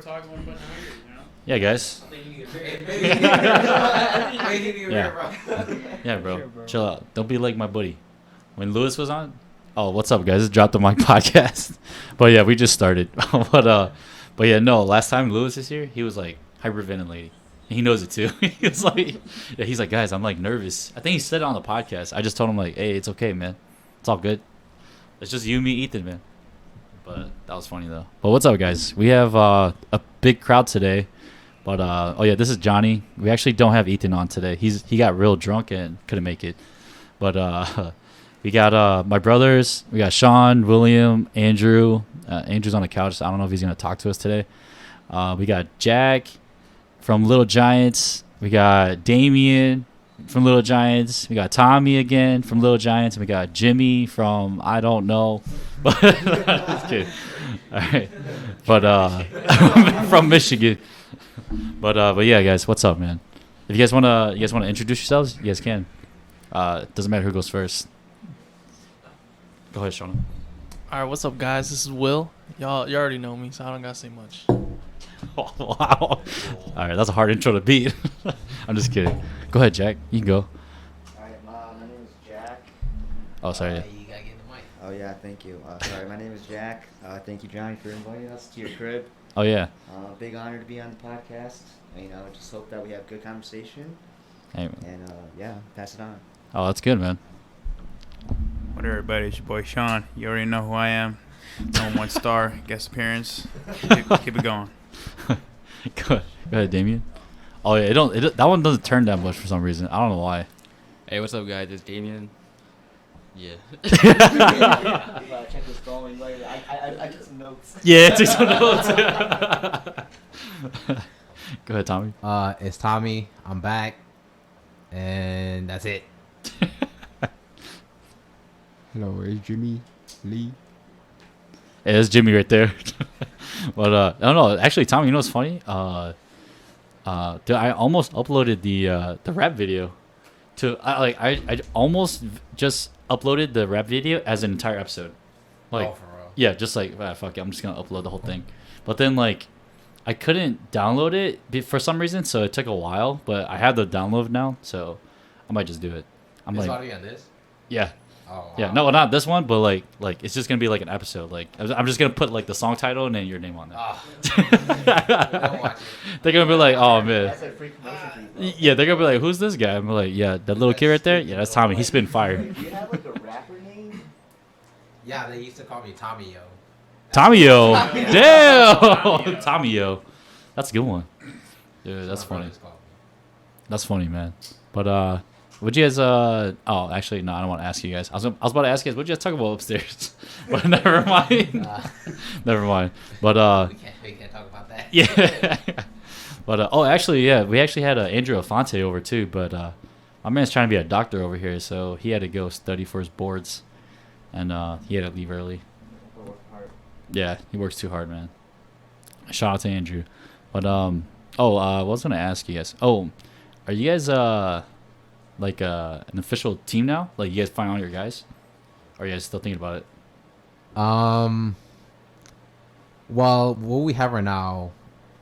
talking about now, you know? Yeah, guys. Yeah, bro. Sure, bro. Chill out. Don't be like my buddy. When Lewis was on, oh, what's up, guys? It's Drop the Mic podcast. But yeah, we just started. But yeah, no. Last time Lewis is here, he was like hyperventilating. He knows it too. He was like, yeah, he's like, guys, I'm like nervous. I think he said it on the podcast. I just told him like, hey, it's okay, man. It's all good. It's just you, me, Ethan, man. But that was funny though. But what's up, guys? We have a big crowd today. But oh yeah, this is Johnny. We actually don't have Ethan on today. He got real drunk and couldn't make it. But we got my brothers. We got Sean, William, Andrew. Andrew's on the couch. I don't know if he's gonna talk to us today. We got Jack from Little Giants. We got Damien from Little Giants. We got Tommy again from Little Giants. And we got Jimmy from I don't know. But just kidding. All right. But from Michigan. But yeah, guys, what's up, man? If you guys wanna introduce yourselves, you guys can. Doesn't matter who goes first. Go ahead, Sean. All right, what's up, guys? This is Will. You already know me, so I don't gotta say much. Oh, wow. All right, that's a hard intro to beat. I'm just kidding. Go ahead, Jack. You can go. All right, my name is Jack. Oh, sorry. You gotta get the mic. Oh yeah, thank you. Sorry, my name is Jack. Thank you, Johnny, for inviting us to your crib. Oh yeah. Big honor to be on the podcast. Just hope that we have good conversation. Hey. And yeah, pass it on. Oh, that's good, man. What up, everybody? It's your boy Sean. You already know who I am. Number 1 star, guest appearance. Keep it going. Go ahead, Damien. Oh yeah, that one doesn't turn that much for some reason. I don't know why. Hey, what's up, guys? It's Damien. Yeah. Check this phone. I took some notes. Yeah, take some notes. Go ahead, Tommy. It's Tommy. I'm back, and that's it. Hello, it's Jimmy Lee. Hey, that's Jimmy right there. But I don't know. Actually, Tommy, you know what's funny? Dude, I almost uploaded the rap video to I almost just uploaded the rap video as an entire episode. Like, Oh, for real? yeah, just like fuck it, I'm just gonna upload the whole thing. But then like I couldn't download it for some reason, so it took a while. But I have the download now, so I might just do it. I'm It's like, about to be on this? yeah. Oh, Yeah, wow. no, not this one, but like it's just gonna be like an episode. Like I'm just gonna put like the song title and then your name on there. Ah. Don't watch it. They're gonna be like, oh man, That's a free promotion for you, bro. yeah. They're gonna be like, who's this guy? I'm like, yeah, that little kid right there. Yeah, that's Tommy. He's spitting fire. Do you have like a rapper name? Yeah, they used to call me Tommy, yo. Tommy Yo, damn, Tommy Yo, that's a good one. Dude, that's My funny. brothers call me. That's funny, man. But would you guys oh actually no, I don't want to ask you guys. I was about to ask you guys, what'd you guys talk about upstairs? But never mind. Never mind. But We can't talk about that. yeah. But oh, actually, yeah, we actually had Andrew Afonte over too. But my man's trying to be a doctor over here, so he had to go study for his boards, and he had to leave early. Yeah, he works too hard, man. Shout out to Andrew. But I was gonna ask you guys. Oh, are you guys like an official team now? Like you guys find all your guys? Or are you guys still thinking about it? Well, what we have right now,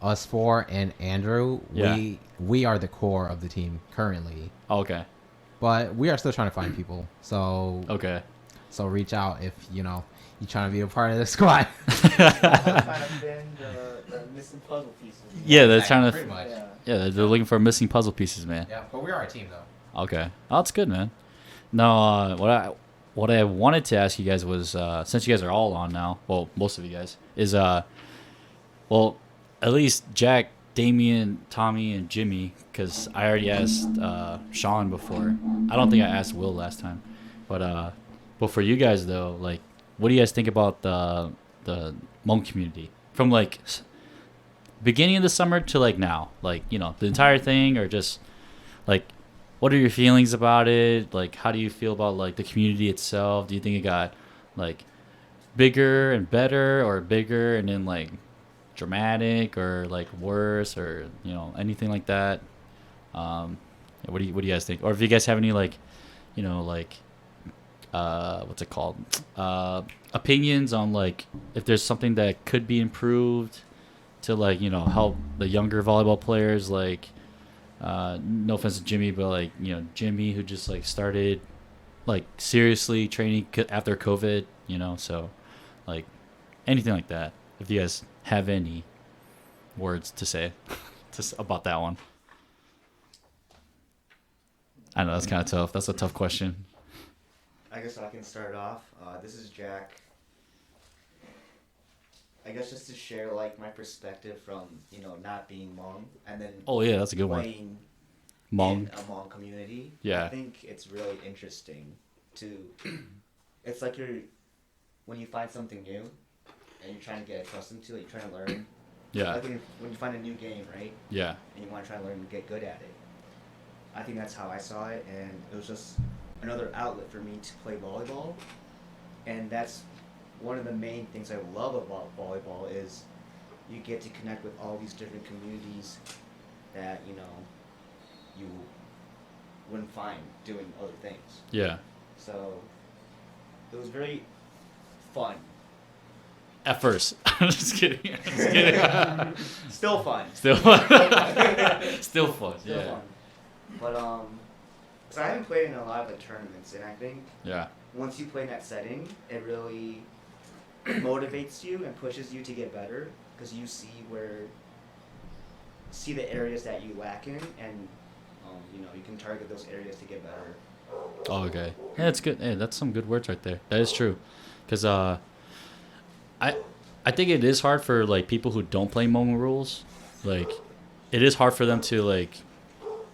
us four and Andrew, Yeah. we are the core of the team currently. Oh, okay. But we are still trying to find people. So Okay. so reach out if you're trying to be a part of the squad. Trying to bend the missing puzzle pieces. Yeah, they're trying to. Pretty much. Yeah, they're looking for missing puzzle pieces, man. Yeah, but we are a team though. Okay. Oh, that's good, man. No, what I wanted to ask you guys was, since you guys are all on now, well, most of you guys, is, well, at least Jack, Damien, Tommy, and Jimmy, because I already asked Sean before. I don't think I asked Will last time. But for you guys, though, like, what do you guys think about the Hmong community? From, like, beginning of the summer to, like, now? Like, you know, the entire thing, or just, like, what are your feelings about it? Like, how do you feel about like the community itself? Do you think it got like bigger and better, or bigger and then like dramatic, or like worse, or you know anything like that? What do you guys think? Or if you guys have any like, you know, like what's it called? Opinions on like if there's something that could be improved to like help the younger volleyball players. Like, no offense to Jimmy, but like Jimmy who just like started like seriously training after COVID. So like anything like that. If you guys have any words to say about that one. I know that's kind of tough. That's a tough question. I guess I can start off. This is Jack. I guess just to share like my perspective from not being Hmong and then Oh yeah, that's a good one. playing Hmong. in a Hmong community. Yeah. I think it's really interesting to. It's like when you find something new, and you're trying to get accustomed to it. You're trying to learn. Yeah. Like when you find a new game, right? Yeah. And you want to try to learn and get good at it. I think that's how I saw it, and it was just another outlet for me to play volleyball. And that's one of the main things I love about volleyball is you get to connect with all these different communities that you wouldn't find doing other things. Yeah. So it was very fun. At first. I'm just kidding. Just kidding. Still fun. Still fun. Still fun. Still Yeah. fun. But so I haven't played in a lot of the tournaments, and I think Yeah. once you play in that setting, it really motivates you and pushes you to get better because you see the areas that you lack in, and you can target those areas to get better. Oh, okay. Yeah, that's good. Hey, that's some good words right there. That is true. Because I think it is hard for like people who don't play Hmong rules. Like, it is hard for them to like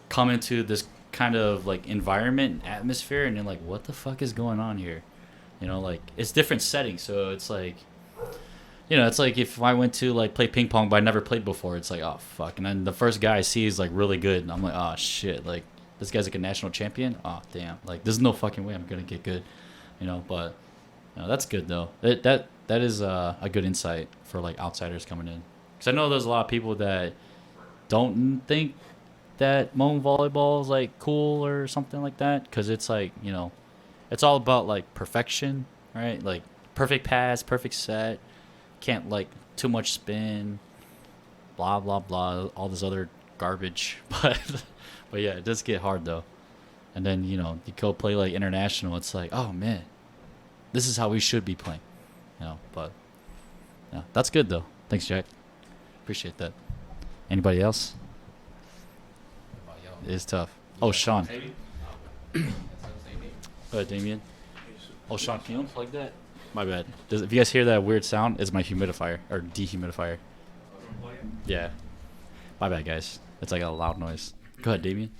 come into this kind of like environment and atmosphere, and you're like, what the fuck is going on here? Like it's different settings, so it's like, it's like if I went to like play ping pong, but I never played before, it's like, oh fuck, and then the first guy I see is like really good, and I'm like, oh shit, like this guy's like a national champion. Oh damn, like there's no fucking way I'm gonna get good, But that's good though. That is a good insight for like outsiders coming in, because I know there's a lot of people that don't think that Hmong volleyball is like cool or something like that, because it's like it's all about like perfection, right? Like perfect pass, perfect set, can't like too much spin, blah blah blah, all this other garbage. But yeah, it does get hard though. And then you go play like international, it's like, oh man, this is how we should be playing, But yeah, that's good though. Thanks, Jack. Appreciate that. Anybody else? It is tough. Oh, Sean. Go ahead, Damien. Oh, Sean, can you unplug that? My bad. If you guys hear that weird sound, it's my humidifier or dehumidifier. Yeah. My bad, guys. It's like a loud noise. Go ahead, Damien.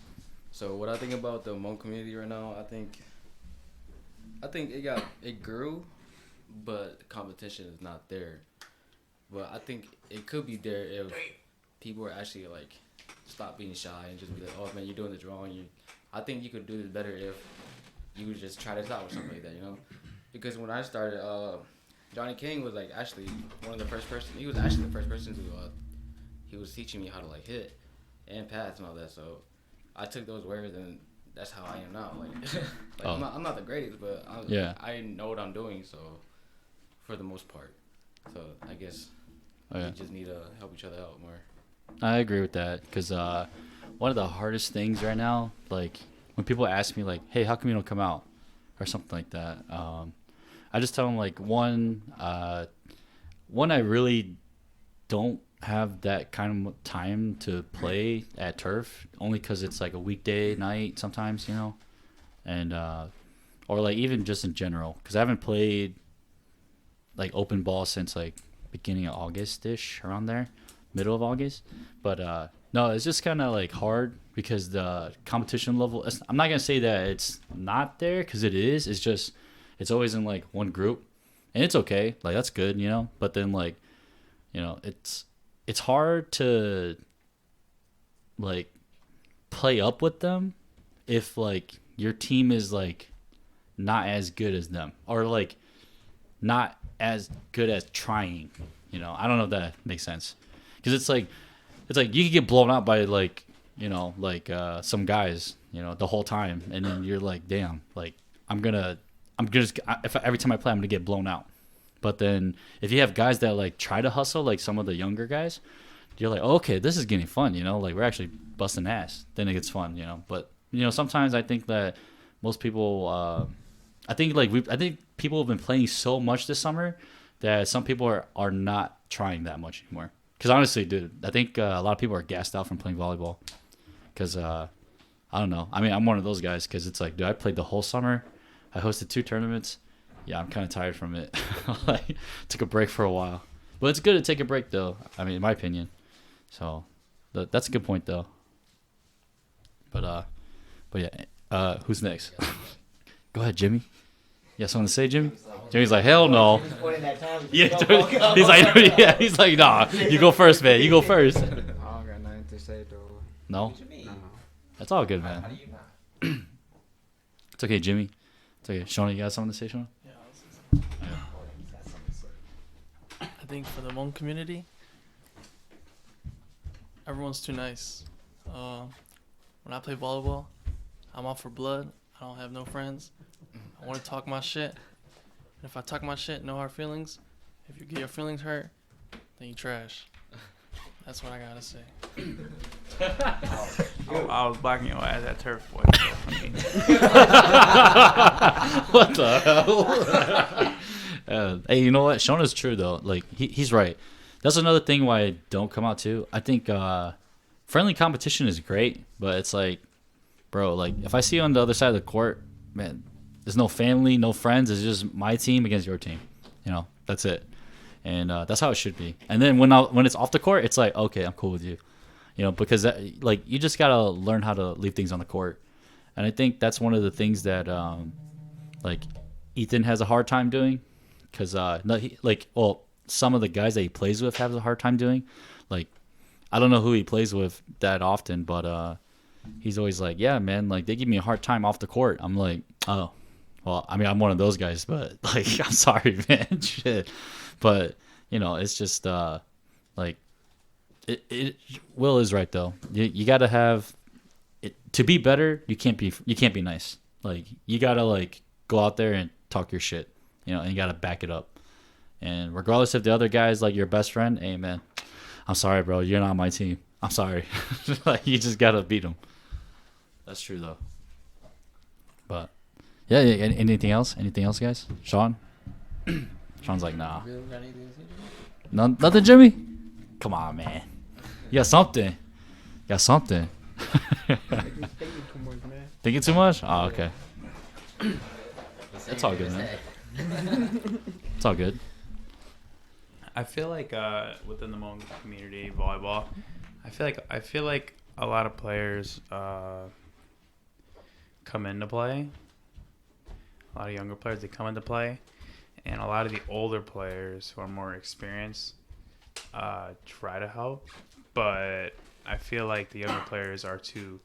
So what I think about the Hmong community right now, I think it grew, but the competition is not there. But I think it could be there if people were actually like stop being shy and just be like, oh man, you're doing this wrong. I think you could do this better if you would just try this out or something like that, Because when I started, Johnny King was like actually one of the first person. He was actually the first person to he was teaching me how to like hit and pass and all that. So I took those words and that's how I am now. Like, I'm not the greatest, but I know what I'm doing. So for the most part, so I guess we just need to help each other out more. I agree with that, because one of the hardest things right now, like when people ask me like, hey, how come you don't come out or something like that, I just tell them like, one, I really don't have that kind of time to play at turf, only because it's like a weekday night sometimes, and or like even just in general, because I haven't played like open ball since like beginning of August-ish, around there, middle of August. But no, it's just kind of like hard because the competition level, I'm not gonna say that it's not there, because it is. It's just it's always in like one group, and it's okay, like that's good, but then like it's hard to like play up with them if like your team is like not as good as them, or like not as good as trying. I don't know if that makes sense, because it's like you could get blown out by like some guys the whole time, and then you're like, damn, like I'm just if every time I play I'm gonna get blown out. But then if you have guys that like try to hustle, like some of the younger guys, you're like, oh, okay, this is getting fun, like we're actually busting ass. Then it gets fun, But sometimes I think that most people, I think people have been playing so much this summer that some people are not trying that much anymore. Because honestly, dude, I think a lot of people are gassed out from playing volleyball. Because I don't know. I mean, I'm one of those guys. Because it's like, dude, I played the whole summer. I hosted 2 tournaments. Yeah, I'm kind of tired from it. Like, took a break for a while. But it's good to take a break, though. I mean, in my opinion. So, that's a good point, though. But yeah. Who's next? Go ahead, Jimmy. You got something to say, Jimmy? Jimmy's like, hell no. Yeah, he's like, yeah, he's like, nah. You go first, man. You go first. I don't got nothing to say though. No, What you mean? that's all good, man. How do you not? It's okay, Jimmy. It's okay. Shauna, you got something to say, Shauna? Yeah, I think for the Hmong community, everyone's too nice. When I play volleyball, I'm out for blood. I don't have no friends. I want to talk my shit. And if I talk my shit, no hard feelings. If you get your feelings hurt, then you trash. That's what I gotta say. I was blocking your ass at turf, boy. What the hell? Hey, you know what? Shauna's true though. Like he's right. That's another thing why I don't come out too. I think friendly competition is great, but it's like, bro, like if I see you on the other side of the court, man, there's no family, no friends. It's just my team against your team. That's it. And that's how it should be. And then when it's off the court, it's like, okay, I'm cool with you. Because you just gotta learn how to leave things on the court. And I think that's one of the things that Ethan has a hard time doing, because some of the guys that he plays with have a hard time doing. Like, I don't know who he plays with that often, but he's always like, yeah, man, like they give me a hard time off the court. I'm like, oh, well, I mean, I'm one of those guys, but like, I'm sorry, man, shit. But it's just Will is right though. You gotta have it to be better. You can't be nice. Like you gotta go out there and talk your shit. And you gotta back it up. And regardless if the other guy's like your best friend, hey man, I'm sorry, bro. You're not on my team. I'm sorry. You just gotta beat him. That's true though. But yeah. Anything else? Anything else, guys? Sean? Sean's like, nah. Nothing, Jimmy? Come on, man. You got something. Thinking too much? Oh, okay. It's all good, man. It's all good. I feel like within the Hmong community volleyball, I feel like a lot of players come into play. A lot of younger players, they come into play, and a lot of the older players who are more experienced try to help, but I feel like the younger players are too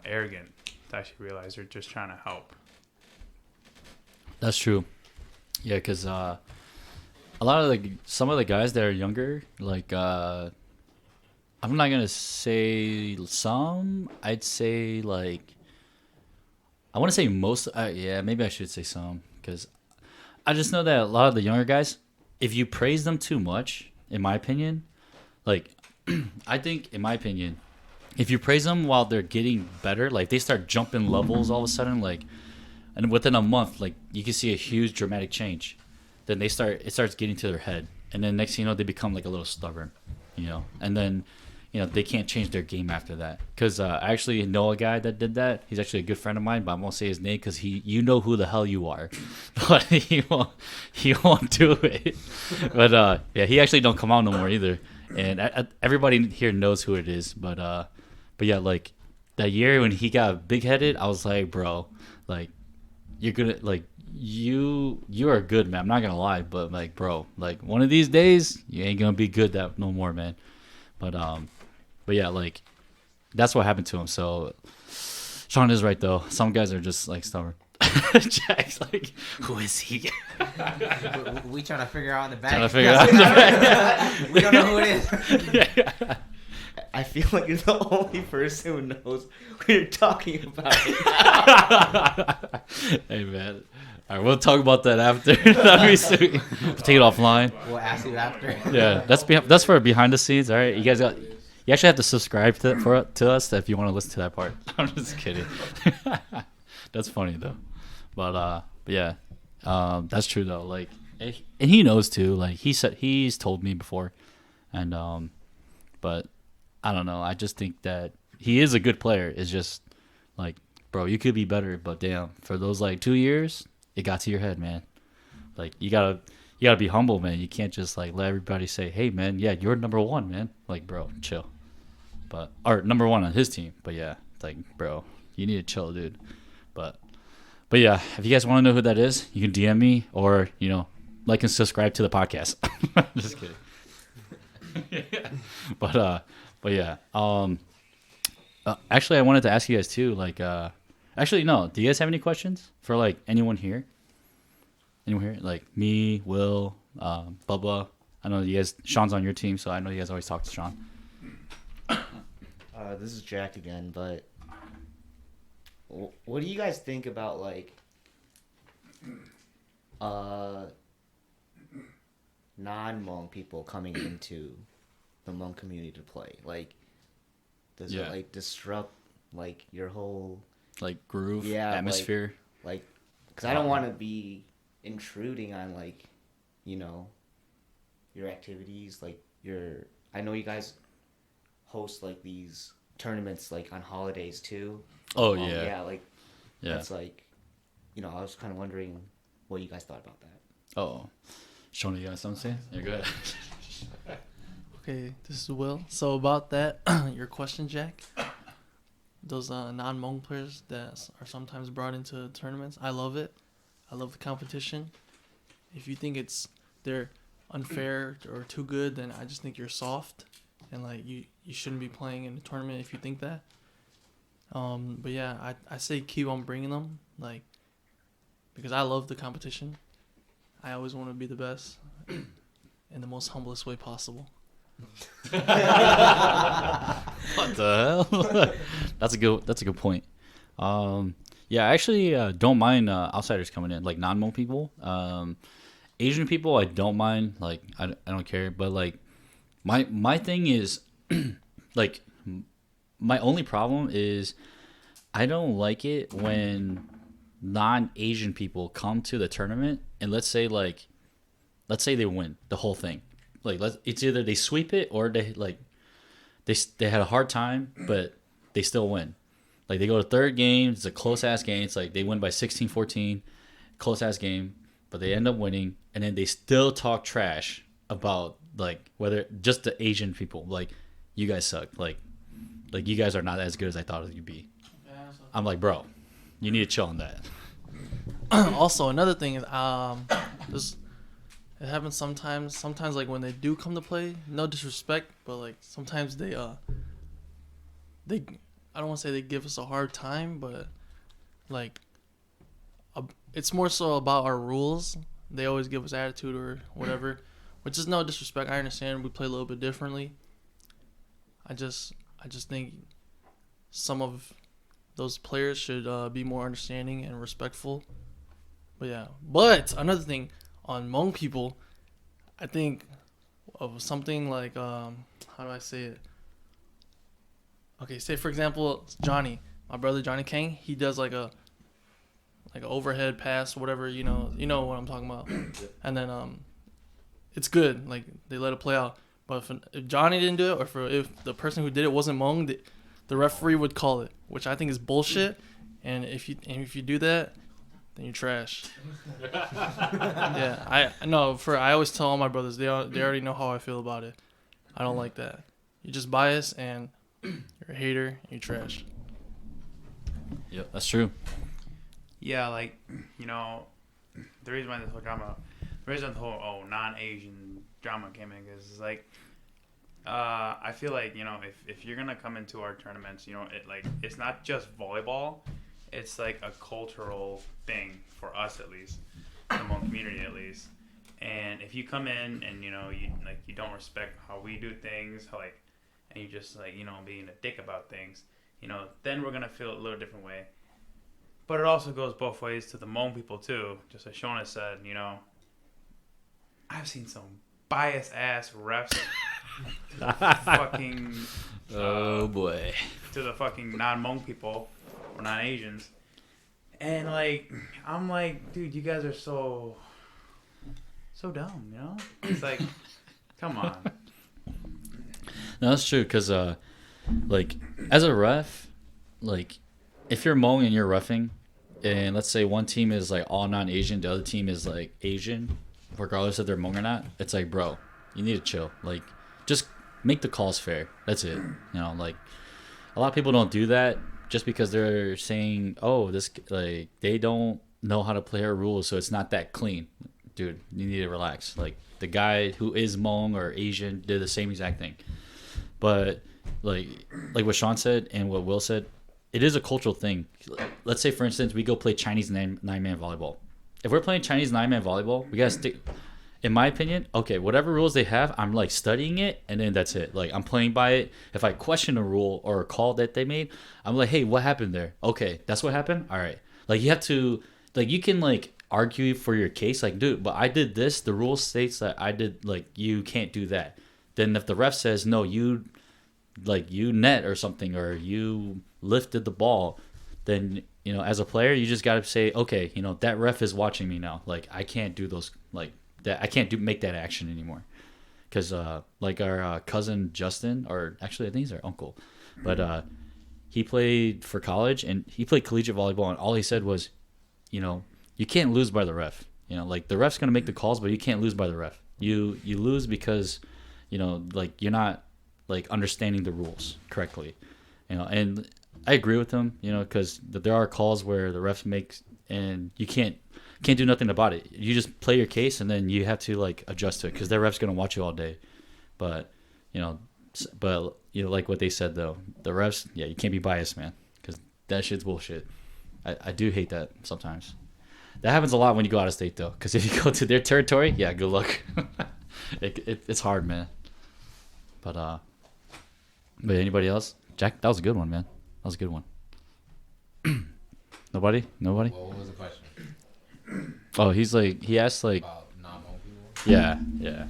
arrogant to actually realize they're just trying to help. That's true. Yeah, because a lot of some of the guys that are younger, I'm not gonna say some. I'd say I want to say most. Yeah, maybe I should say some, because I just know that a lot of the younger guys, if you praise them too much, in my opinion, I think, in my opinion, if you praise them while they're getting better, they start jumping levels all of a sudden, and within a month, you can see a huge dramatic change. Then it starts getting to their head, and then next thing you know, they become a little stubborn, and then they can't change their game after that. Because I actually know a guy that did that. He's actually a good friend of mine, but I won't say his name because you know who the hell you are, but he won't do it. But yeah, he actually don't come out no more either, and everybody here knows who it is. But yeah, that year when he got big headed, I was like, bro, you're gonna you are good, man. I'm not gonna lie, but bro, one of these days you ain't gonna be good that no more, man. But yeah, that's what happened to him. So Sean is right though. Some guys are just stubborn. Jack's who is he? We trying to figure out in the back. We don't know who it is. Yeah. I feel like you're the only person who knows what you're talking about. Hey man, All right, we'll talk about that after. That'd be sweet. We'll take it offline. We'll ask you after. Yeah, that's for behind the scenes. All right, you guys got. You actually have to subscribe to us if you want to listen to that part. I'm just kidding. That's funny though, but yeah, that's true though. Like, and he knows too. Like he's told me before, and but I don't know. I just think that he is a good player. It's just like, bro, you could be better, but damn, for those like 2 years, it got to your head, man. Like you gotta be humble, man. You can't just like let everybody say, hey, man, yeah, you're number one, man. Like, bro, chill. Or number one on his team. But yeah, like, bro, you need to chill, dude. But yeah, if you guys want to know who that is, you can DM me or, like and subscribe to the podcast. Just kidding. Yeah. But yeah. Actually, I wanted to ask you guys too. Like, actually, no. Do you guys have any questions for like anyone here? Anyone here? Like me, Will, Bubba. I know you guys. Sean's on your team, so I know you guys always talk to Sean. This is Jack again, but what do you guys think about like non-Hmong people coming into the Hmong community to play? Like, does it like disrupt like your whole like groove, atmosphere? Like, because I don't want to be intruding on like, your activities. Like I know you guys host like these tournaments like on holidays too. Oh yeah. Yeah. That's like, I was kind of wondering what you guys thought about that. Oh, Sean, you got something to say? You're good. Okay, this is Will. So about that, your question, Jack. Those non-Hmong players that are sometimes brought into tournaments, I love it. I love the competition. If you think they're unfair or too good, then I just think you're soft, and like you shouldn't be playing in a tournament if you think that. But yeah, I say keep on bringing them, like, because I love the competition. I always want to be the best in the most humblest way possible. What the hell? That's a good point. Yeah, I actually don't mind outsiders coming in, like non-Hmong people. Asian people, I don't mind. Like, I don't care. But like, my thing is, like, my only problem is I don't like it when non-Asian people come to the tournament and let's say they win the whole thing. Like, it's either they sweep it or they had a hard time, but they still win. Like, they go to third game, it's a close-ass game. It's like they win by 16-14, close-ass game, but they end up winning, and then they still talk trash about, like, whether just the Asian people. Like, you guys suck. Like you guys are not as good as I thought you'd be. I'm like, bro, you need to chill on that. Also, another thing is, it happens sometimes. Sometimes, like, when they do come to play, no disrespect, but like sometimes they I don't want to say they give us a hard time, but like it's more so about our rules. They always give us attitude or whatever, which is no disrespect. I understand we play a little bit differently. I just think some of those players should be more understanding and respectful. But yeah, but another thing on Hmong people, I think of something like how do I say it? Okay, say for example, Johnny, my brother Johnny Kang, he does like an overhead pass, whatever, you know what I'm talking about. And then it's good, like they let it play out. But if Johnny didn't do it, or if the person who did it wasn't Hmong, the referee would call it, which I think is bullshit. And if you do that, then you're trash. Yeah, I know. I always tell all my brothers, they already know how I feel about it. I don't like that. You're just biased and you're a hater and you're trash. Yep, that's true. Yeah, like, the reason why this whole drama, non-Asian drama came in is like, I feel like, if you're gonna come into our tournaments, it's not just volleyball. It's like a cultural thing for us, at least, the Hmong community, at least. And if you come in and you don't respect how we do things, and you just being a dick about things, then we're gonna feel a little different way. But it also goes both ways to the Hmong people too. Just as Shona said, I've seen some biased ass refs to the fucking Oh boy. to the fucking non-Hmong people or non-Asians, and I'm like, dude, you guys are so dumb, It's like, come on. No, that's true. Cause as a ref, if you're Hmong and you're reffing, and let's say one team is like all non-Asian, the other team is like Asian, regardless if they're Hmong or not, it's like, bro, you need to chill. Just make the calls fair. That's it. A lot of people don't do that just because they're saying, oh, they don't know how to play our rules, so it's not that clean. Dude, you need to relax. The guy who is Hmong or Asian did the same exact thing. But like what Sean said and what Will said, it is a cultural thing. Let's say, for instance, we go play Chinese nine-man volleyball. If we're playing Chinese nine-man volleyball, we gotta stick. In my opinion, okay, whatever rules they have, I'm studying it, and then that's it. I'm playing by it. If I question a rule or a call that they made, I'm like, hey, what happened there? Okay, that's what happened. All right. You have to, you can argue for your case, dude, but I did this. The rule states that I did. You can't do that. Then if the ref says no, you net or something, or you lifted the ball, then as a player you just gotta say, okay, that ref is watching me now. I can't do those that. I can't make that action anymore, because our cousin Justin, or actually I think he's our uncle, but he played for college and he played collegiate volleyball, and all he said was, you can't lose by the ref. The ref's gonna make the calls, but you can't lose by the ref. You lose because you're not understanding the rules correctly, and I agree with him, because there are calls where the ref makes and you can't do nothing about it. You just play your case, and then you have to adjust to it, because their ref's gonna watch you all day. But like what they said though, the refs, yeah, you can't be biased, man, because that shit's bullshit. I do hate that sometimes. That happens a lot when you go out of state though, because if you go to their territory, yeah, good luck. It's hard, man. But anybody else? Jack, that was a good one, man. That was a good one. Nobody? Well, what was the question? Oh, he asked About non-Hmong people? yeah.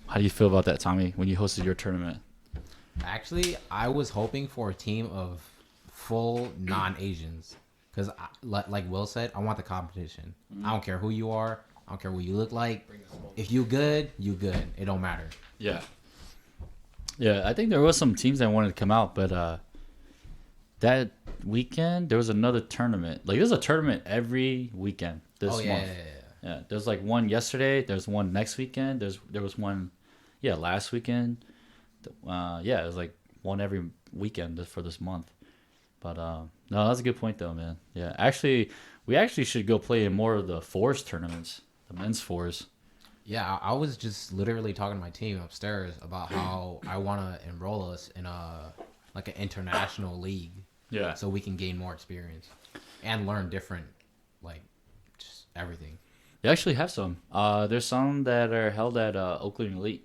How do you feel about that, Tommy, when you hosted your tournament? Actually, I was hoping for a team of full non-Asians, because like Will said, I want the competition. I don't care who you are. I don't care what you look like. If you good, you good. It don't matter. Yeah. Yeah, I think there was some teams that wanted to come out, but that weekend there was another tournament. There's a tournament every weekend this month. Yeah. There's one yesterday. There's one next weekend. There was one, last weekend. It was one every weekend for this month. But no, that's a good point though, man. Yeah, we actually should go play in more of the fours tournaments, the men's fours. Yeah, I was just literally talking to my team upstairs about how I want to enroll us in an international league. Yeah. So we can gain more experience and learn different, just everything. They actually have some. There's some that are held at Oakland Elite.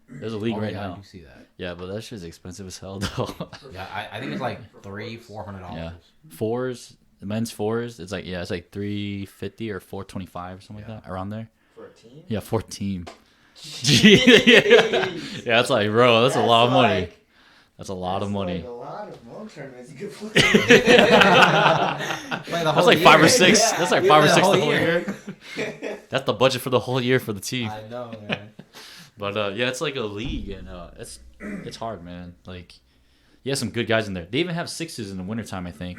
There's a league right now. I do see that. Yeah, but that shit's expensive as hell though. Yeah, I think it's $300-$400. Yeah. Fours, the men's fours, it's it's $350 or $425 or something like that, around there. For a team? Yeah, for a team. Yeah, that's bro, that's a lot of money. That's a lot of money. A lot of Hmong tournaments you could play. That's 5 or 6. Yeah. That's 5 or 6 the whole year. That's the budget for the whole year for the team. I know, man. But it's like a league, and it's hard, man. You have some good guys in there. They even have sixes in the wintertime, I think.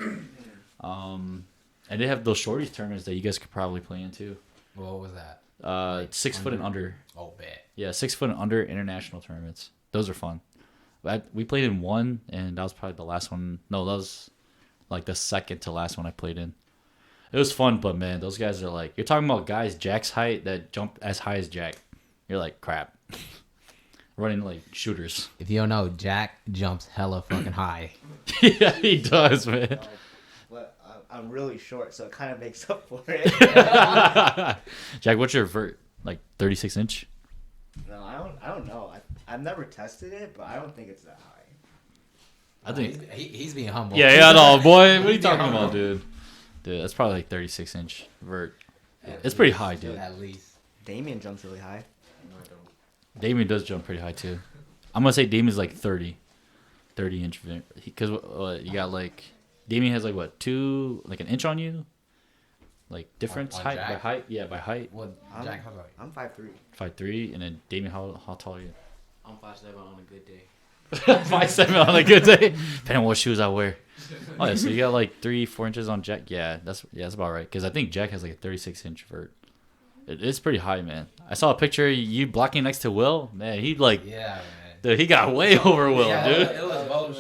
And they have those shorties tournaments that you guys could probably play in too. What was that? 6 foot and under. Oh, bet. Yeah, 6 foot and under international tournaments. Those are fun. We played in one, and that was probably the last one. No, that was the second to last one I played in. It was fun, but man, those guys are you're talking about guys Jack's height that jump as high as Jack. You're crap. Running shooters. If you don't know, Jack jumps hella fucking high. Yeah, he does, man. But I'm really short, so it kind of makes up for it. Jack, what's your vert? 36 inch? No, I don't know. I've never tested it, but I don't think it's that high. I think. He's being humble. Yeah, I know, boy. What are you talking about, dude? Dude, that's probably like 36-inch vert. It's pretty high, dude. At least. Damien jumps really high. Damien does jump pretty high too. I'm gonna say Damien's like 30-inch vert. Because you got like Damien has like what, like an inch on you, like difference On height Jack? by height. Yeah, by height. What, Jack? How about you? I'm 5'3". 5'3", and then Damien, how tall are you? I'm 5'7" on a good day. 5'7" on a good day, depending on what shoes I wear. Oh yeah, so you got like 3-4 inches on Jack. Yeah, that's about right. Because I think Jack has like a 36-inch vert. It's pretty high, man. I saw a picture of you blocking next to Will. Man, he like, Yeah, man. dude, he got way over Will, Yeah, dude. It was both.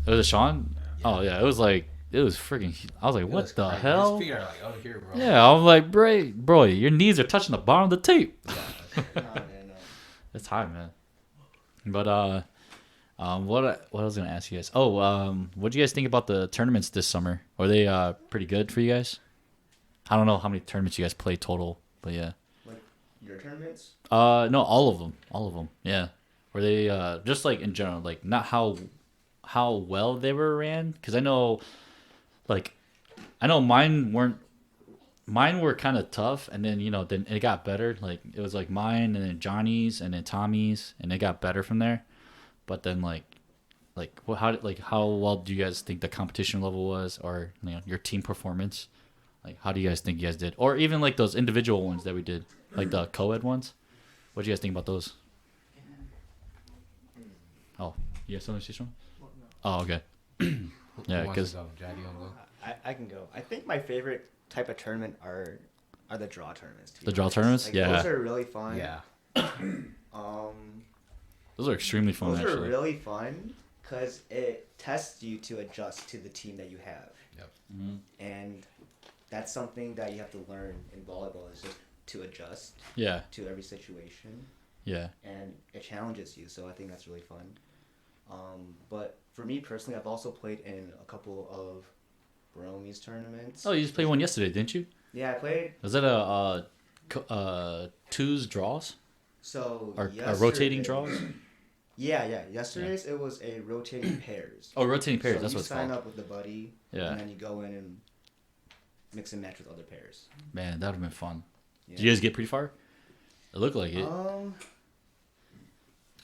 It was a Sean. Oh yeah, it was freaking. I was like, what the hell? His feet are like, oh, here, bro. Yeah, I'm like, bro, your knees are touching the bottom of the tape. No, man, no. It's high, man. But what I was gonna ask you guys? Oh, what do you guys think about the tournaments this summer? Are they pretty good for you guys? I don't know how many tournaments you guys play total, but yeah. Like your tournaments? No, all of them. Yeah. Were they just like in general, like not how well they were ran? Because I know mine were kind of tough, and then then it got better. Like it was like mine, and then Johnny's, and then Tommy's, and it got better from there. But then how well do you guys think the competition level was, or your team performance? Like how do you guys think you guys did, or even like those individual ones that we did, like the co-ed ones? What do you guys think about those? Oh, you have something to say, Sean? Oh, okay. Yeah, because Jack, you wanna go? I can go. I think my favorite type of tournament are the draw tournaments. To be The draw honest. tournaments? Like, Yeah. Those are really fun. Yeah. those are extremely fun. Those are Actually, really fun because it tests you to adjust to the team that you have. Yep. Mhm. And that's something that you have to learn in volleyball is just to adjust Yeah, to every situation, yeah. and it challenges you. So I think that's really fun. But for me personally, I've also played in a couple of Bromies tournaments. Oh, you just played one yesterday, didn't you? Yeah, I played. Was that a twos draws So or rotating yesterday- draws? Yeah. Yesterday's it was a rotating pairs. Oh, rotating pairs. So That's you what it's sign called. up with the buddy, Yeah. and then you go in and mix and match with other pairs. Man, that would have been fun. Yeah. Did you guys get pretty far? It looked like it.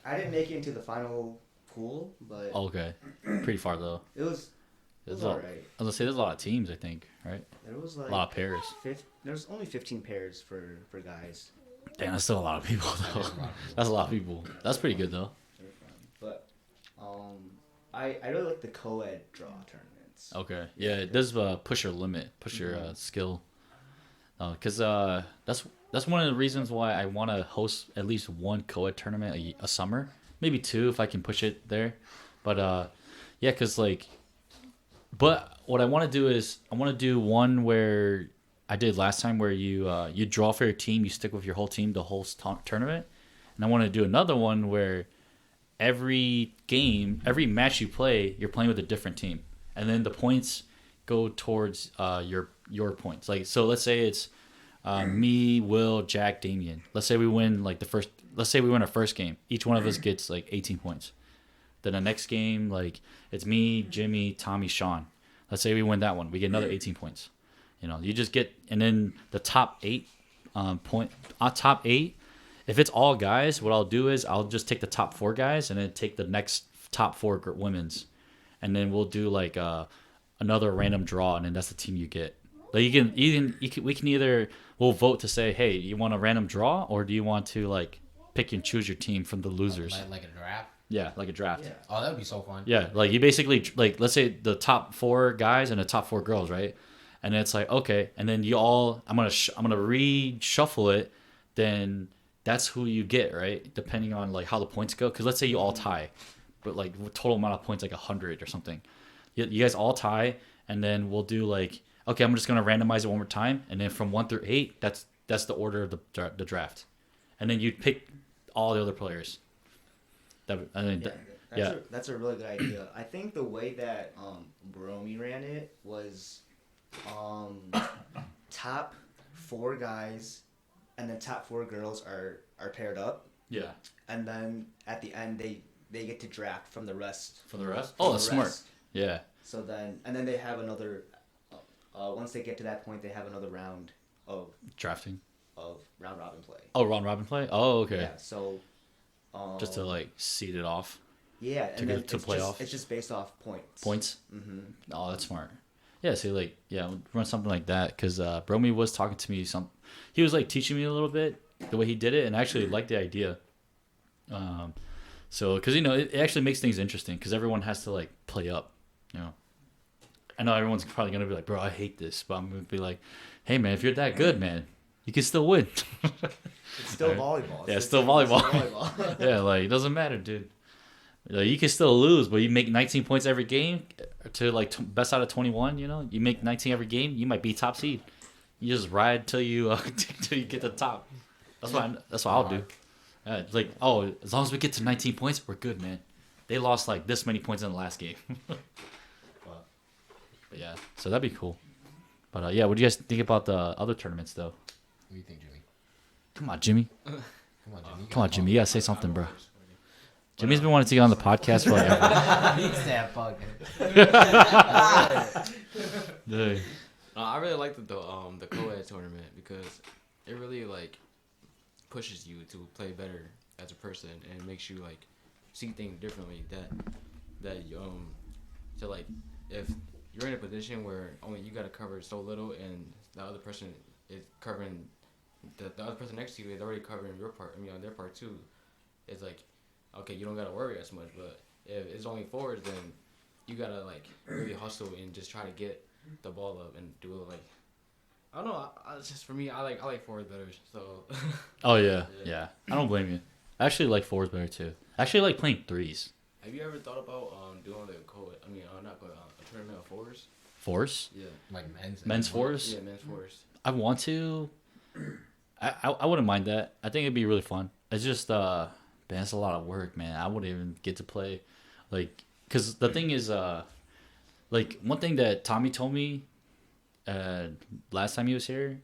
I didn't make it into the final pool, but Oh, okay, pretty far though. it was There's alright. I was gonna say there's a lot of teams. I think, right? There was A like lot of pairs. There's only 15 pairs for guys. Damn, that's still a lot of people though. That's a lot of people. That's pretty good though. They're fun. But I really like the co-ed draw tournaments. Okay. Yeah, it does push your limit, push your skill. Because that's one of the reasons why I want to host at least one co-ed tournament a summer, maybe two if I can push it there. But yeah, because but what I want to do is I want to do one where I did last time where you draw for your team, you stick with your whole team the whole tournament, and I want to do another one where every match you play, you're playing with a different team, and then the points go towards your points. Like so, let's say it's me, Will, Jack, Damien. Let's say we win our first game. Each one of us gets like 18 points. Then the next game, like it's me, Jimmy, Tommy, Sean. Let's say we win that one, we get another 18 points. You just get, and then the top eight. If it's all guys, what I'll do is I'll just take the top 4 guys and then take the next top 4 women's, and then we'll do like another random draw, and then that's the team you get. Like we'll vote to say, hey, you want a random draw, or do you want to like pick and choose your team from the losers? Like a draft. Yeah, like a draft. Yeah. Oh, that would be so fun. Yeah, like you basically like let's say the top 4 guys and the top 4 girls, right? And then it's like okay, and then I'm gonna reshuffle it. Then that's who you get, right? Depending on like how the points go. Because let's say you all tie, but like total amount of points like 100 or something. You guys all tie, and then we'll do like okay, I'm just gonna randomize it one more time, and then from 1 through 8, that's the order of the draft, and then you pick all the other players. That's a really good idea. I think the way that Bromy ran it was top 4 guys and the top 4 girls are paired up, Yeah. and then at the end they they get to draft from the rest. For the rest? from Oh, the that's smart. rest. Yeah. So then they have another. Once they get to that point, they have another round of Drafting. round robin play. Oh, round robin play? Oh, okay. Yeah. So. Just to like seed it off. Yeah, to and then get to it's playoff? Just, it's just based off points. Points? Mm-hmm. Oh, that's smart. Yeah, so like, yeah, run something like that. Because Bromy was talking to me. He was like teaching me a little bit the way he did it, and I actually liked the idea. So, because, you know, it actually makes things interesting because everyone has to like play up, you know. I know everyone's probably going to be like, bro, I hate this. But I'm going to be like, hey, man, if you're that good, man, you can still win. It's still volleyball. Yeah, it's still volleyball. Yeah, like, it doesn't matter, dude. Like, you can still lose, but you make 19 points every game to, like, best out of 21, you know? You make 19 every game, you might be top seed. You just ride till you till you get to the top. That's what I'll do. Like, oh, as long as we get to 19 points, we're good, man. They lost, like, this many points in the last game. But yeah, so that'd be cool. But, yeah, what do you guys think about the other tournaments, though? What do you think, Jimmy? Come on, Jimmy. Come on, Jimmy. You gotta say something, bro. Jimmy's been wanting to get on the podcast forever. He said, "Fuck Dude. I really like the co-ed tournament because it really like pushes you to play better as a person and makes you like see things differently. So like if you're in a position where only you got to cover so little and the other person is covering the other person next to you is already covering your part. I mean, on their part too. It's like, okay, you don't gotta worry as much. But if it's only forwards, then you gotta like really hustle and just try to get the ball up and do it like. I don't know. It's just for me, I like forwards better. So. Oh yeah. I don't blame you. I actually like fours better too. I actually like playing threes. Have you ever thought about doing the not going a tournament of fours? Fours? Yeah. Like Men's fours? Yeah, men's fours. I want to. I wouldn't mind that. I think it'd be really fun. It's just man, it's a lot of work, man. I wouldn't even get to play, like, cause the thing is, like one thing that Tommy told me, last time he was here,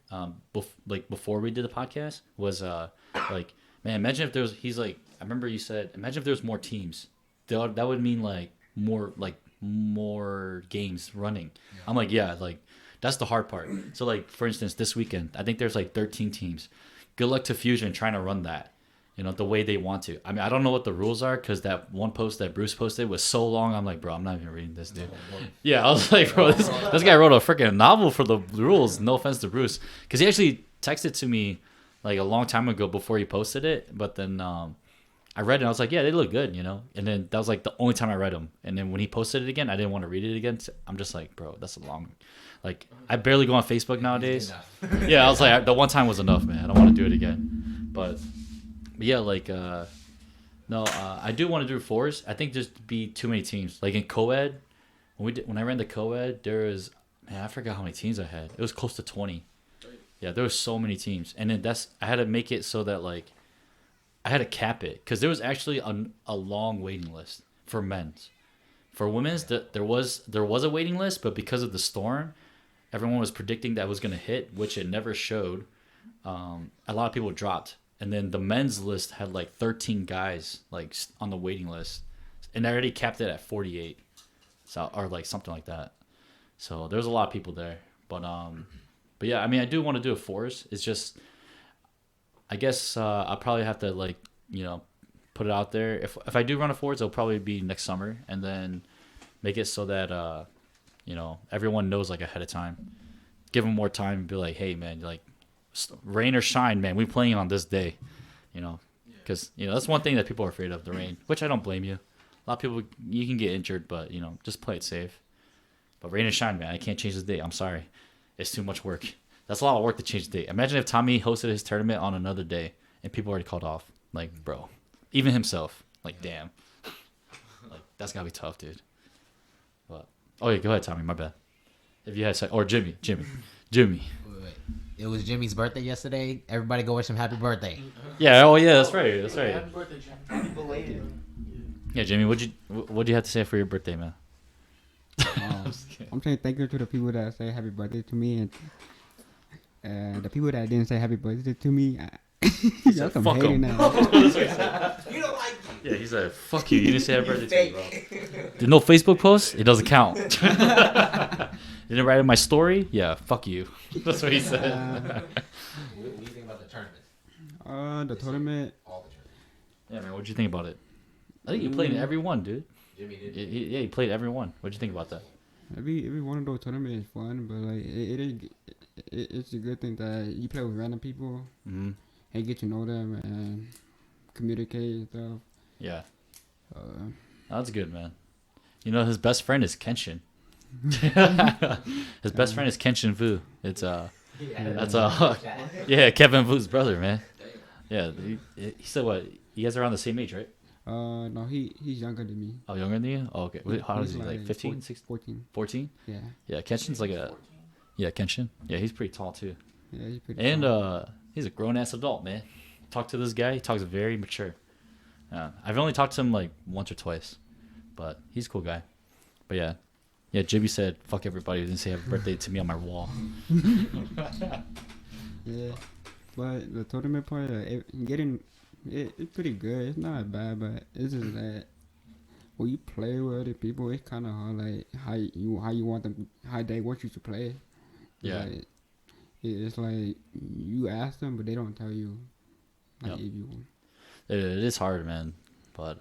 before we did the podcast was like, man, imagine if there was. He's like, I remember you said, imagine if there was more teams. That would mean like more games running. Yeah. I'm like, yeah, like. That's the hard part. So, like, for instance, this weekend, I think there's, like, 13 teams. Good luck to Fusion trying to run that, you know, the way they want to. I mean, I don't know what the rules are because that one post that Bruce posted was so long. I'm like, bro, I'm not even reading this, dude. Yeah, I was like, bro, this guy wrote a freaking novel for the rules. No offense to Bruce. Because he actually texted to me, like, a long time ago before he posted it. But then I read it and I was like, yeah, they look good, you know? And then that was, like, the only time I read them. And then when he posted it again, I didn't want to read it again. I'm just like, bro, that's a long... Like, I barely go on Facebook nowadays. Yeah, I was like, the one time was enough, man. I don't want to do it again. But yeah, like, I do want to do fours. I think there's be too many teams. Like in co-ed, when I ran the co-ed, there was, man, I forgot how many teams I had. It was close to 20. Yeah, there was so many teams. And then I had to make it so that, like, I had to cap it. Because there was actually a long waiting list for men's. For women's, there was a waiting list, but because of the storm, everyone was predicting that was going to hit, which it never showed. A lot of people dropped. And then the men's list had like 13 guys like on the waiting list. And I already capped it at 48. So, or like something like that. So there's a lot of people there. But yeah, I mean, I do want to do a fours. It's just, I guess I'll probably have to like, you know, put it out there. If I do run a fours, it'll probably be next summer. And then make it so that, you know, everyone knows like ahead of time. Give them more time and be like, hey, man, like rain or shine, man, we playing on this day, you know, because, you know, that's one thing that people are afraid of, the rain, which I don't blame you. A lot of people, you can get injured, but, you know, just play it safe. But rain or shine, man, I can't change the date. I'm sorry. It's too much work. That's a lot of work to change the date. Imagine if Tommy hosted his tournament on another day and people already called off. Like, bro, even himself, like, damn. Like, that's got to be tough, dude. But, oh, yeah, go ahead, Tommy. My bad. If you had or Jimmy. Wait. It was Jimmy's birthday yesterday. Everybody go wish him happy birthday. Yeah. Oh, yeah. That's right. That's right. Happy birthday, Jim. Happy belated. Yeah, Jimmy. What'd you have to say for your birthday, man? I'm saying thank you to the people that say happy birthday to me, and the people that didn't say happy birthday to me. Y'all some fuck hating 'em. now. You don't like you. Yeah, he's like, fuck you. You didn't say happy birthday to me, Fake. bro. There's no Facebook post? It doesn't count. You didn't write in my story? Yeah, fuck you. That's what he said. What do you think about the tournament? The tournament. All the tournaments. Yeah, man, what'd you think about it? I think you played in every one, dude. Jimmy did. Yeah, you played every one. What'd you think about that? Every one of those tournaments is fun, but like it's a good thing that you play with random people Mm-hmm. and get to know them and communicate and stuff. Yeah. Uh, That's good, man. You know, his best friend is Kenshin. His best friend is Kenshin Fu. It's that's yeah, Kevin Vu's brother, man. Yeah, he said what? You guys are around the same age, right? no, he's younger than me. Oh, younger than you? Oh, okay. Wait, how old is He's he? Like 15, 16, 14. 14? Yeah, Yeah, Kenshin's like yeah, Kenshin. Yeah, he's pretty tall too. yeah, he's pretty. And tall. he's a grown ass adult, man. Talk to this guy. He talks very mature. I've only talked to him like once or twice, but he's a cool guy. But yeah, Jibby said, "Fuck everybody who didn't say happy birthday to me on my wall." Yeah, but the tournament part, it's pretty good. It's not bad, but it's just that when you play with other people, it's kind of hard. Like how you want them, how they want you to play. Yeah. Like, it's like you ask them, but they don't tell you. Like Yep. if you. It is hard, man. But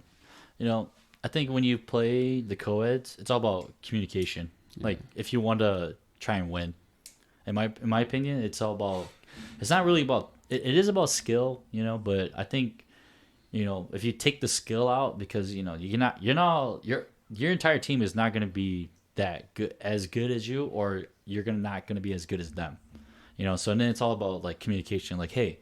you know, I think when you play the co-eds, it's all about communication. Yeah. Like if you want to try and win, in my opinion, it's all about. It's not really about. It is about skill, you know. But I think, you know, if you take the skill out, because you know your entire team is not going to be that good as you, or you're not going to be as good as them, you know. So then it's all about like communication. Like, hey,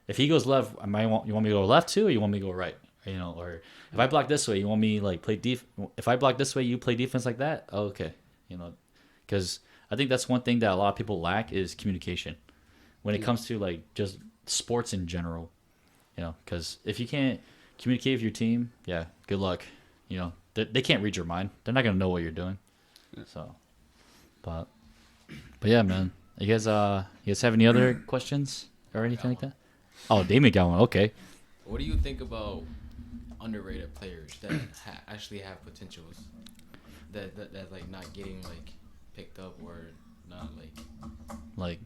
if he goes left, you want me to go left too, or you want me to go right? You know, or if I block this way, you want me like play if I block this way, you play defense like that. Oh, okay, you know, because I think that's one thing that a lot of people lack is communication when it comes to like just sports in general. You know, because if you can't communicate with your team, yeah, good luck. You know, they can't read your mind. They're not gonna know what you're doing. So, but yeah, man. You guys have any other questions or anything like that? Oh, Damien got one. Okay. What do you think about underrated players that actually have potentials that like not getting like picked up or not like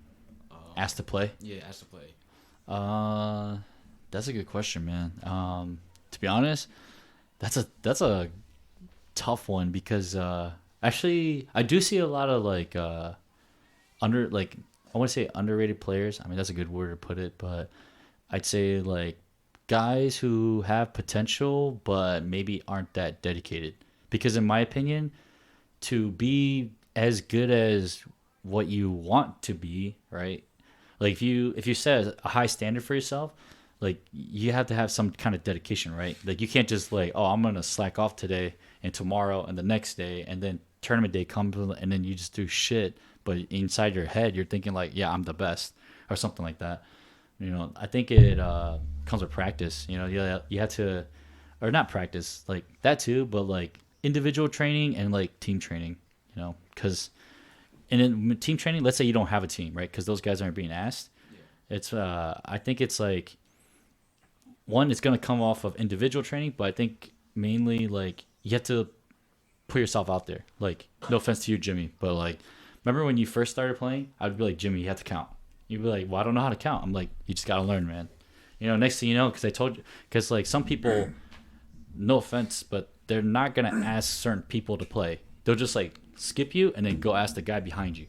Asked to play? Yeah, asked to play. That's a good question, man. To be honest, that's a tough one because actually I do see a lot of like I want to say underrated players. I mean, that's a good word to put it, but I'd say like guys who have potential but maybe aren't that dedicated. Because in my opinion, to be as good as what you want to be, right? Like if you set a high standard for yourself, like you have to have some kind of dedication, right? Like you can't just like, oh, I'm gonna slack off today and tomorrow and the next day, and then tournament day comes and then you just do shit. But inside your head, you're thinking like, yeah, I'm the best or something like that. You know, I think it comes with practice. You know, you have to, or not practice like that too, but like individual training and like team training. You know, because. And in team training, let's say you don't have a team, right? Because those guys aren't being asked. Yeah. It's I think it's like one, it's gonna come off of individual training, but I think mainly like you have to put yourself out there. Like, no offense to you, Jimmy, but like, remember when you first started playing? I'd be like, Jimmy, you have to count. You'd be like, well, I don't know how to count. I'm like, you just gotta learn, man. You know, next thing you know, because I told you, because like some people, no offense, but they're not gonna ask certain people to play. They'll just like skip you and then go ask the guy behind you,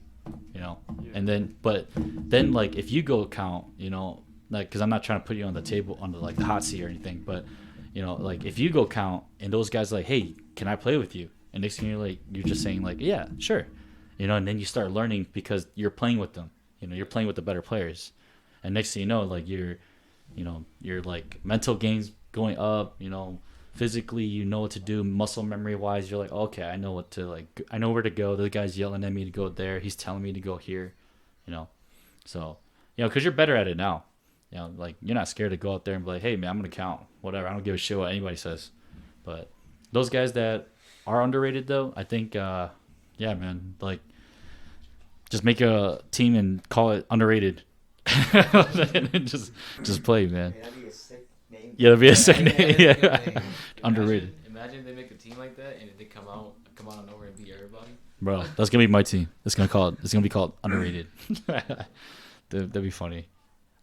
you know. Yeah. And then like if you go count, you know, like because I'm not trying to put you on the table on the like the hot seat or anything, but you know, like if you go count and those guys are like, hey, can I play with you? And next thing you're just saying like, yeah, sure, you know. And then you start learning because you're playing with them, you know, you're playing with the better players, and next thing you know, like you're like mental gains going up, you know. Physically, you know what to do. Muscle memory wise, you're like, okay, I know what to like. I know where to go. The guy's yelling at me to go there. He's telling me to go here, you know. So, you know, because you're better at it now. You know, like you're not scared to go out there and be like, hey man, I'm gonna count. Whatever. I don't give a shit what anybody says. But those guys that are underrated, though, I think, yeah, man, like just make a team and call it underrated, and just play, man. That'd be a sick name Yeah, it'll be a sick name. that's a Yeah. good name. Underrated. Imagine they make a team like that and they come out of nowhere and beat everybody. Bro, that's gonna be my team. It's gonna be called underrated. That'd be funny.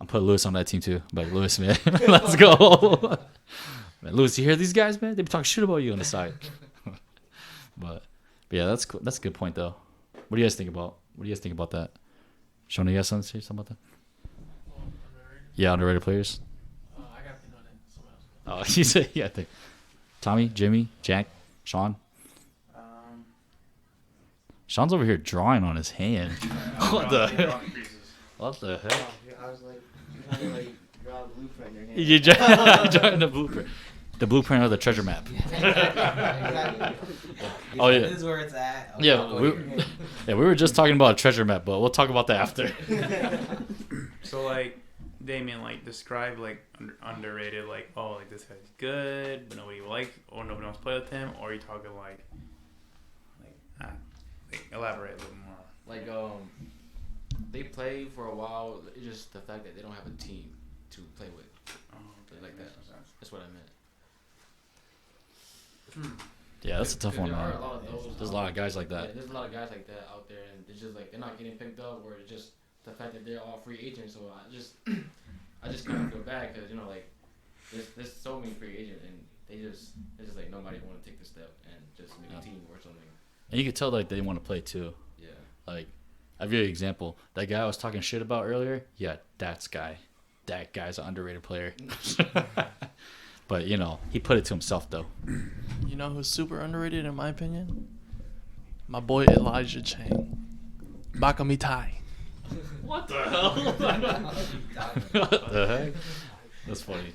I'm putting Lewis on that team too. Like Lewis, man, let's go. Man, Lewis, you hear these guys, man? They be talking shit about you on the side. but yeah, that's cool. That's a good point though. What do you guys think about? What do you guys think about that? Shona, you guys something to say something about that? Yeah, underrated players. I got to know that. Someone else. Oh, you said yeah. I think Tommy, Jimmy, Jack, Sean. Sean's over here drawing on his hand. What the heck? What the heck? I was like, trying to like draw a blueprint in your hand. You drawing the blueprint. The blueprint of the treasure map. Oh yeah. This is where it's at. Okay, Yeah, I'll go we, here. yeah, we were just talking about a treasure map, but we'll talk about that after. So like, Damien, like describe like underrated, like oh like this guy's good, but nobody likes or nobody wants to play with him, or are you talking like elaborate a little more. Like they play for a while. It's just the fact that they don't have a team to play with. Like that. That's what I meant. Yeah, that's a tough one, There are man. a lot of those. There's a lot of guys like Yeah, that. there's a lot of guys like that out there, and it's just like they're not getting picked up, or it's just the fact that they're all free agents. So I just kind of feel bad because like there's so many free agents, and it's just like nobody want to take the step and just make a team or something. And you can tell like they want to play too. Yeah. Like, I'll give you an example. That guy I was talking shit about earlier. Yeah, that guy's an underrated player. But he put it to himself though. You know who's super underrated in my opinion? My boy Elijah Chang. Bakamitai. What the hell? What the heck? That's funny.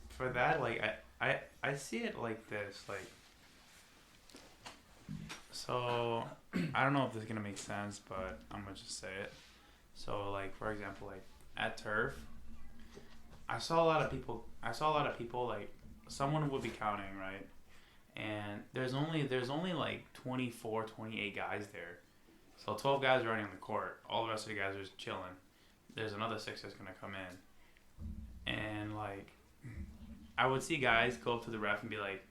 For that, like I see it like this, like. So I don't know if this is gonna make sense, but I'm gonna just say it. So like for example, like at turf, I saw a lot of people like someone would be counting, right? And there's only like 24, 28 guys there. So 12 guys are running on the court. All the rest of the guys are just chilling. There's another 6 that's gonna come in. And like I would see guys go up to the ref and be like,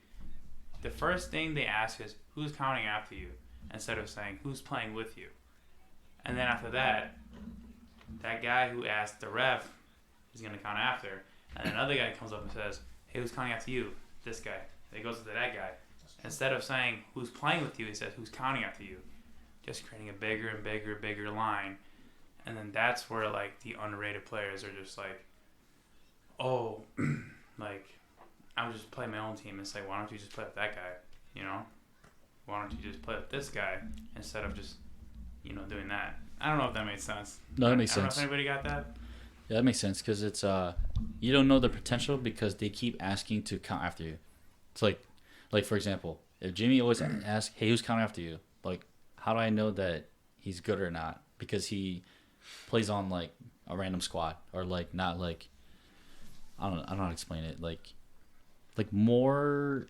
the first thing they ask is who's counting after you, instead of saying who's playing with you. And then after that, that guy who asked the ref is gonna count after, and another guy comes up and says, "Hey, who's counting after you?" This guy. Then he goes to that guy. Instead of saying who's playing with you, he says who's counting after you, just creating a bigger and bigger line. And then that's where like the underrated players are just like, oh, like. I would just play my own team and say, why don't you just play with that guy? Why don't you just play with this guy instead of just, doing that? I don't know if that made sense. No, that makes I don't sense. know if anybody got that. Yeah, that makes sense because it's you don't know the potential because they keep asking to count after you. It's like for example, if Jimmy always asks, "Hey, who's counting after you?" Like, how do I know that he's good or not? Because he plays on like a random squad or like not like I don't know how to explain it. Like more.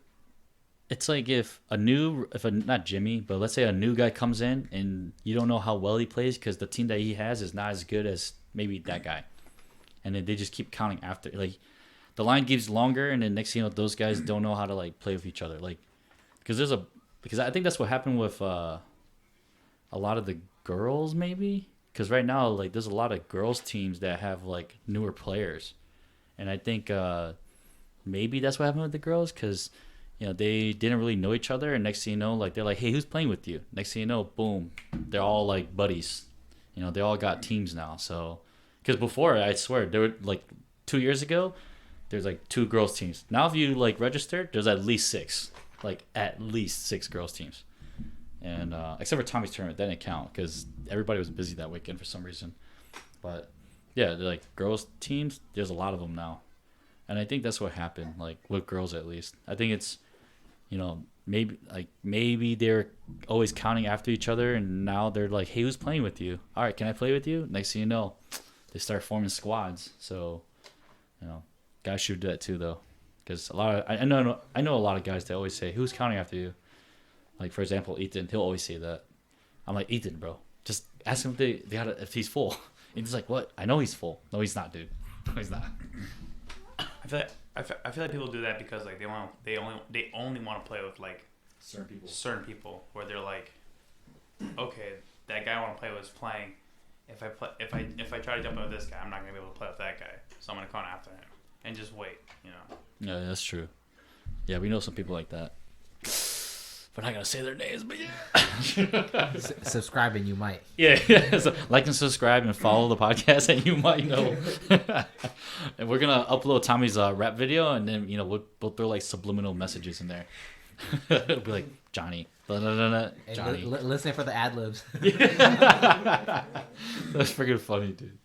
It's like if not Jimmy, but let's say a new guy comes in and you don't know how well he plays because the team that he has is not as good as maybe that guy, and then they just keep counting after. Like the line gets longer, and then next thing you know, those guys don't know how to like play with each other. Like because I think that's what happened with a lot of the girls maybe. Because right now like there's a lot of girls teams that have like newer players, and I think maybe that's what happened with the girls because. They didn't really know each other, and next thing you know, like they're like, "Hey, who's playing with you?" Next thing you know, boom, they're all like buddies. They all got teams now. So, because before, I swear, there were like 2 years ago, there's like 2 girls teams. Now, if you like register, there's at least 6, like at least 6 girls teams. And except for Tommy's tournament, that didn't count because everybody was busy that weekend for some reason. But yeah, they're like girls teams. There's a lot of them now, and I think that's what happened. Like with girls, at least, I think it's. Maybe they're always counting after each other, and now they're like, "Hey, who's playing with you? All right, can I play with you?" Next thing you know, they start forming squads. So, guys should do that too, though, because I know a lot of guys that always say, "Who's counting after you?" Like for example, Ethan, he'll always say that. I'm like, Ethan, bro, just ask him if he's full. And he's like, "What? I know he's full." No, he's not, dude. He's not. I feel like people do that because like they only want to play with like certain people where they're like, okay, that guy I want to play with is playing. If I try to jump over this guy, I'm not gonna be able to play with that guy. So I'm gonna come after him and just wait. You know. Yeah, that's true. Yeah, we know some people like that. We're not gonna say their names, but yeah. Subscribe and you might. Yeah. So like and subscribe and follow the podcast, and you might know. And we're gonna upload Tommy's rap video, and then we'll throw like subliminal messages in there. It'll be like Johnny. Hey, Johnny. Listen for the ad libs. That's freaking funny, dude.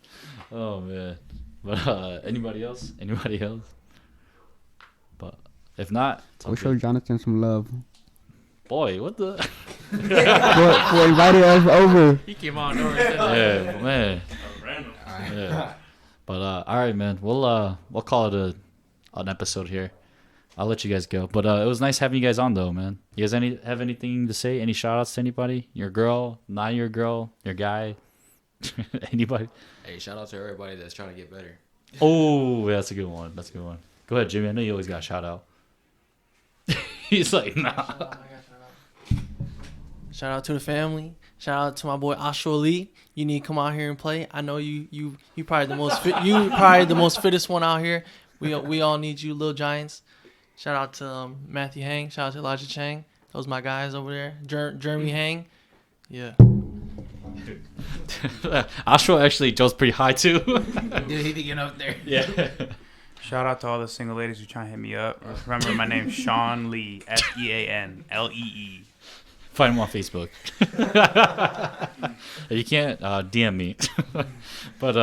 Oh man. But anybody else? But if not, it's all We'll show good. Jonathan some love. Boy, what the? for inviting us over. He came on over. Yeah, man. All right. Yeah. But all right, man. We'll call it an episode here. I'll let you guys go. But it was nice having you guys on, though, man. You guys have anything to say? Any shout outs to anybody? Your girl, not your girl, your guy, anybody? Hey, shout out to everybody that's trying to get better. Oh, that's a good one. Go ahead, Jimmy. I know you always got a shout out. He's like, nah. Shout out to the family. Shout out to my boy Ashwa Lee. You need to come out here and play. I know you probably the most fit. You probably the most fittest one out here. We all need you, little giants. Shout out to Matthew Hang. Shout out to Elijah Chang. Those my guys over there. Jeremy Hang. Yeah. Ashwa actually jumps pretty high too. Dude, he be getting up there. Yeah. Shout out to all the single ladies who try to hit me up. Remember, my name's Sean Lee, SeanLee. Find him on Facebook. You can't DM me. But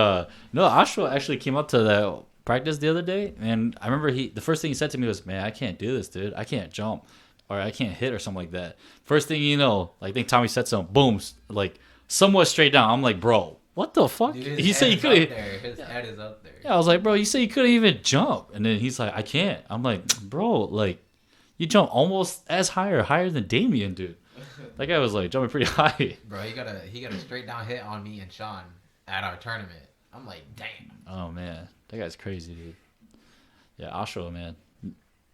no, Ashwa actually came up to that practice the other day, and I remember the first thing he said to me was, "Man, I can't do this, dude. I can't jump, or I can't hit, or something like that." First thing you know, like, I think Tommy said something, boom, like somewhat straight down. I'm like, bro, what the fuck? Dude, He said you couldn't. His head is up there. Yeah, I was like, bro, you said you couldn't even jump, and then he's like, I can't. I'm like, bro, like, you jump almost as higher than Damien, dude. That guy was like jumping pretty high. Bro, he got a straight down hit on me and Sean at our tournament. I'm like, damn. Oh man, that guy's crazy, dude. Yeah, Ashwa, man.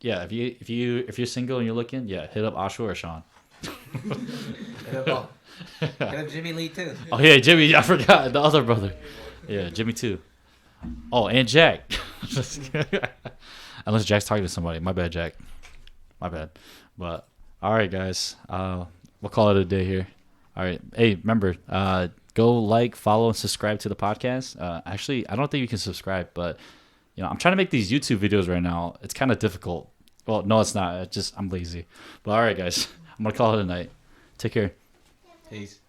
Yeah, if you're single and you're looking, yeah, hit up Ashwa or Sean. Hit up Jimmy Lee too. Oh yeah, Jimmy. I forgot the other brother. Yeah, Jimmy too. Oh, and Jack. Unless Jack's talking to somebody. My bad, Jack. My bad. But all right, guys. We'll call it a day here. All right. Hey, remember, go like, follow, and subscribe to the podcast. Actually, I don't think you can subscribe, but I'm trying to make these YouTube videos right now. It's kind of difficult. Well, no, it's not. I'm lazy. But all right, guys. I'm gonna call it a night. Take care. Peace.